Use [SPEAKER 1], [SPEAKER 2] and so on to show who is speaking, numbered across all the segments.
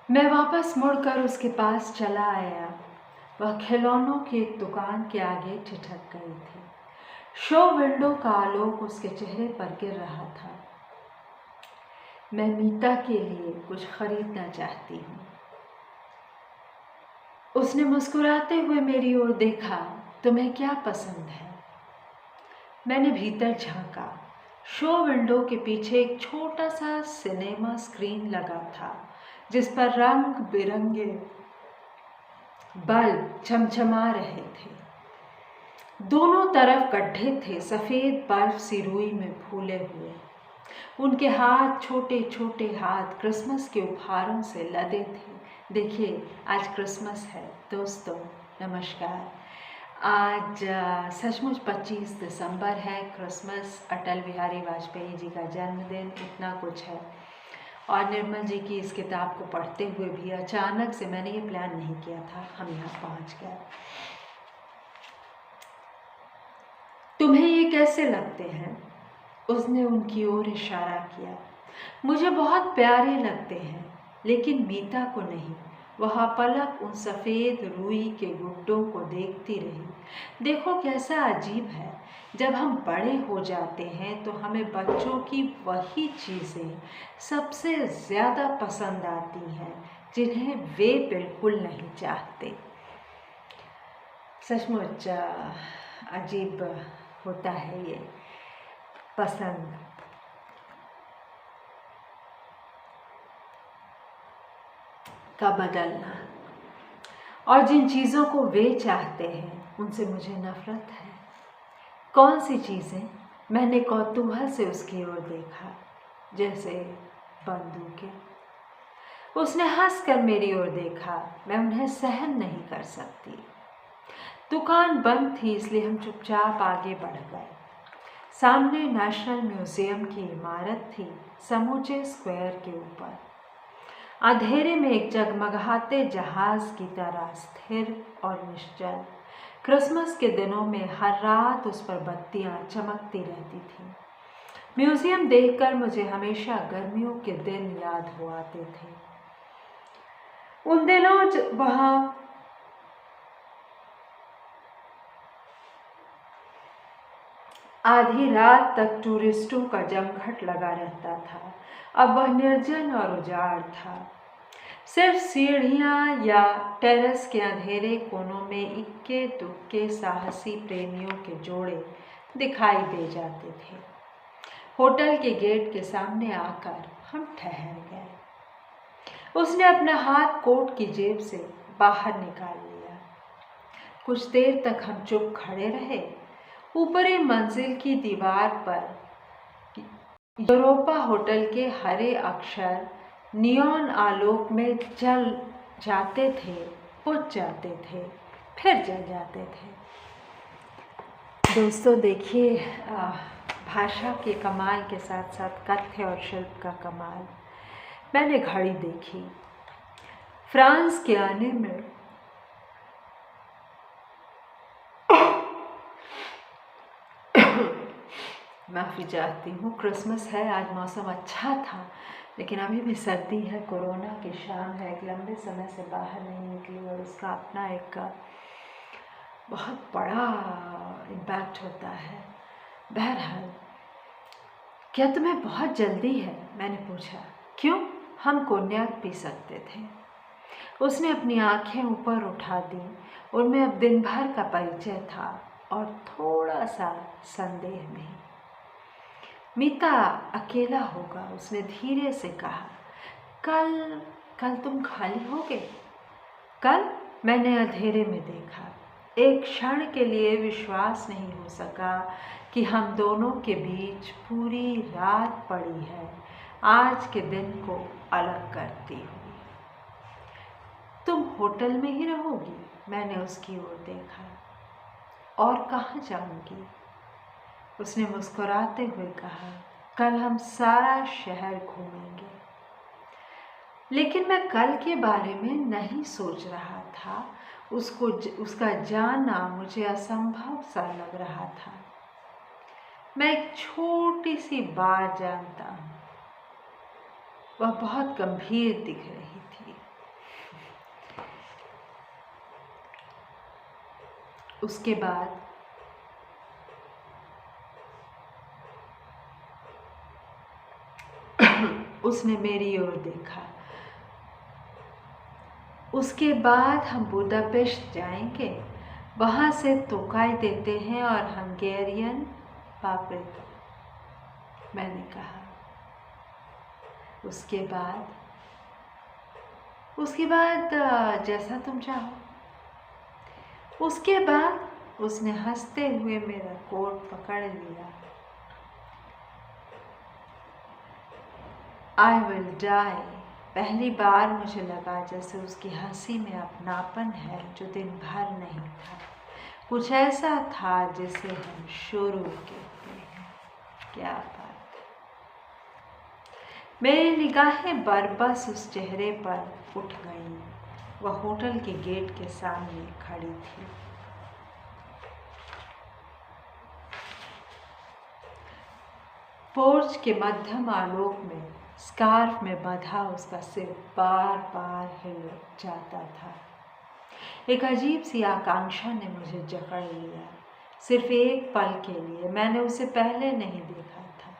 [SPEAKER 1] मैं वापस मुड़कर उसके पास चला आया। वह खिलौनों की एक दुकान के आगे ठिठक गई थी। शो विंडो का आलोक उसके चेहरे पर गिर रहा था। मैं मीता के लिए कुछ खरीदना चाहती हूँ। उसने मुस्कुराते हुए मेरी ओर देखा। तुम्हें क्या पसंद है? मैंने भीतर झांका। शो विंडो के पीछे एक छोटा सा सिनेमा स्क्रीन लगा था जिस पर रंग बिरंगे बल्ब चमचमा रहे थे। दोनों तरफ गड्ढे थे, सफेद बल्ब सी रुई में फूले हुए। उनके हाथ, छोटे छोटे हाथ, क्रिसमस के उपहारों से लदे थे। देखिए, आज क्रिसमस है दोस्तों, नमस्कार। आज सचमुच 25 दिसंबर है, क्रिसमस, अटल बिहारी वाजपेयी जी का जन्मदिन, इतना कुछ है। और निर्मल जी की इस किताब को पढ़ते हुए भी अचानक से, मैंने ये प्लान नहीं किया था, हम यहाँ पहुँच गए। तुम्हें ये कैसे लगते हैं? उसने उनकी ओर इशारा किया। मुझे बहुत प्यारे लगते हैं, लेकिन मीता को नहीं। वह पलक उन सफ़ेद रुई के गुड्डों को देखती रही। देखो कैसा अजीब है, जब हम बड़े हो जाते हैं तो हमें बच्चों की वही चीज़ें सबसे ज़्यादा पसंद आती हैं जिन्हें वे बिल्कुल नहीं चाहते। सचमुच अजीब होता है ये पसंद। का बदलना, और जिन चीज़ों को वे चाहते हैं उनसे मुझे नफरत है। कौन सी चीज़ें? मैंने कौतूहल से उसकी ओर देखा। जैसे बंदूकें। उसने हंसकर मेरी ओर देखा। मैं उन्हें सहन नहीं कर सकती। दुकान बंद थी, इसलिए हम चुपचाप आगे बढ़ गए। सामने नेशनल म्यूजियम की इमारत थी, समूचे स्क्वायर के ऊपर। अंधेरे में एक जगमगाते जहाज की तरह स्थिर और निश्चल। क्रिसमस के दिनों में हर रात उस पर बत्तियां चमकती रहती थीं। म्यूजियम देखकर मुझे हमेशा गर्मियों के दिन याद हो आते थे। उन दिनों वहाँ आधी रात तक टूरिस्टों का जमघट लगा रहता था। अब वह निर्जन और उजाड़ था। सिर्फ सीढ़ियाँ या टेरेस के अंधेरे कोनों में इक्के दुक्के साहसी प्रेमियों के जोड़े दिखाई दे जाते थे। होटल के गेट के सामने आकर हम ठहर गए। उसने अपना हाथ कोट की जेब से बाहर निकाल लिया। कुछ देर तक हम चुप खड़े रहे। ऊपरी मंजिल की दीवार पर यूरोपा होटल के हरे अक्षर नियॉन आलोक में जल जाते थे, बुझ जाते थे, फिर जल जाते थे। दोस्तों देखिए, भाषा के कमाल के साथ साथ कथ्य और शिल्प का कमाल। मैंने घड़ी देखी। फ्रांस के आने में माफ़ी चाहती हूँ, क्रिसमस है, आज मौसम अच्छा था, लेकिन अभी भी सर्दी है, कोरोना की शाम है, एक लंबे समय से बाहर नहीं निकली और उसका अपना एक बहुत बड़ा इम्पैक्ट होता है। बहरहाल, क्या तुम्हें बहुत जल्दी है? मैंने पूछा। क्यों? हम कोन्याक पी सकते थे। उसने अपनी आंखें ऊपर उठा दी। उनमें अब दिन भर का परिचय था और थोड़ा सा संदेह भी। मीता अकेला होगा, उसने धीरे से कहा। कल तुम खाली होगे? कल? मैंने अंधेरे में देखा। एक क्षण के लिए विश्वास नहीं हो सका कि हम दोनों के बीच पूरी रात पड़ी है, आज के दिन को अलग करती हुई। तुम होटल में ही रहोगी? मैंने उसकी ओर देखा। और कहाँ जाऊंगी? उसने मुस्कुराते हुए कहा, कल हम सारा शहर घूमेंगे। लेकिन मैं कल के बारे में नहीं सोच रहा था। उसका जानना मुझे असंभव सा लग रहा था। मैं एक छोटी सी बात जानता हूँ। वह बहुत गंभीर दिख रही थी। उसके बाद उसने मेरी ओर देखा। उसके बाद हम बुदापेस्ट जाएंगे, वहाँ से तोकाई देते हैं और हंगेरियन पापरिका। मैंने कहा उसके बाद जैसा तुम चाहो। उसके बाद उसने हंसते हुए मेरा कोट पकड़ लिया। I will die. पहली बार मुझे लगा जैसे उसकी हंसी में अपनापन है जो दिन भर नहीं था। कुछ ऐसा था जिसे हम शुरू कहते हैं। क्या बात है। मेरी निगाहें बरबस उस चेहरे पर उठ गईं। वह होटल के गेट के सामने खड़ी थी। पोर्च के मध्यम आलोक में स्कार्फ में बंधा उसका सिर बार बार हिल जाता था। एक अजीब सी आकांक्षा ने मुझे जकड़ लिया। सिर्फ एक पल के लिए। मैंने उसे पहले नहीं देखा था,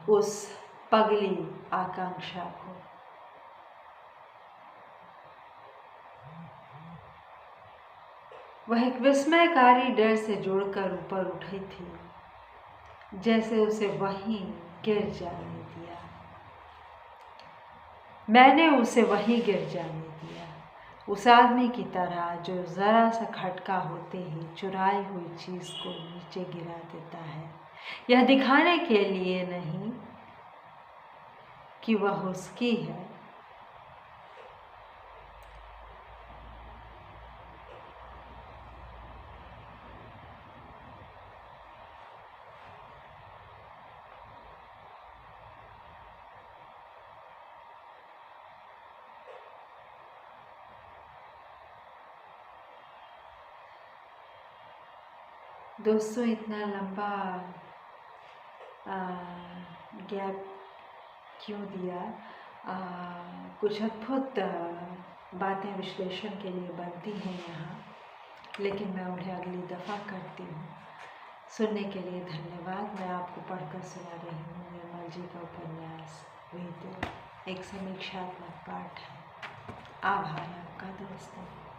[SPEAKER 1] उस पगली आकांक्षा को। वह एक विस्मयकारी डर से जुड़कर ऊपर उठी थी, जैसे उसे वहीं गिर जाने दिया। मैंने उसे वहीं गिर जाने दिया, उस आदमी की तरह जो ज़रा सा खटका होते ही चुराई हुई चीज़ को नीचे गिरा देता है, यह दिखाने के लिए नहीं कि वह उसकी है। दोस्तों, इतना लंबा गैप क्यों दिया? कुछ अद्भुत बातें विश्लेषण के लिए बनती हैं यहाँ, लेकिन मैं उन्हें अगली दफ़ा करती हूँ। सुनने के लिए धन्यवाद। मैं आपको पढ़कर सुना रही हूँ निर्मल जी का उपन्यास वेद, एक समीक्षात्मक पाठ है। आभार आपका दोस्तों।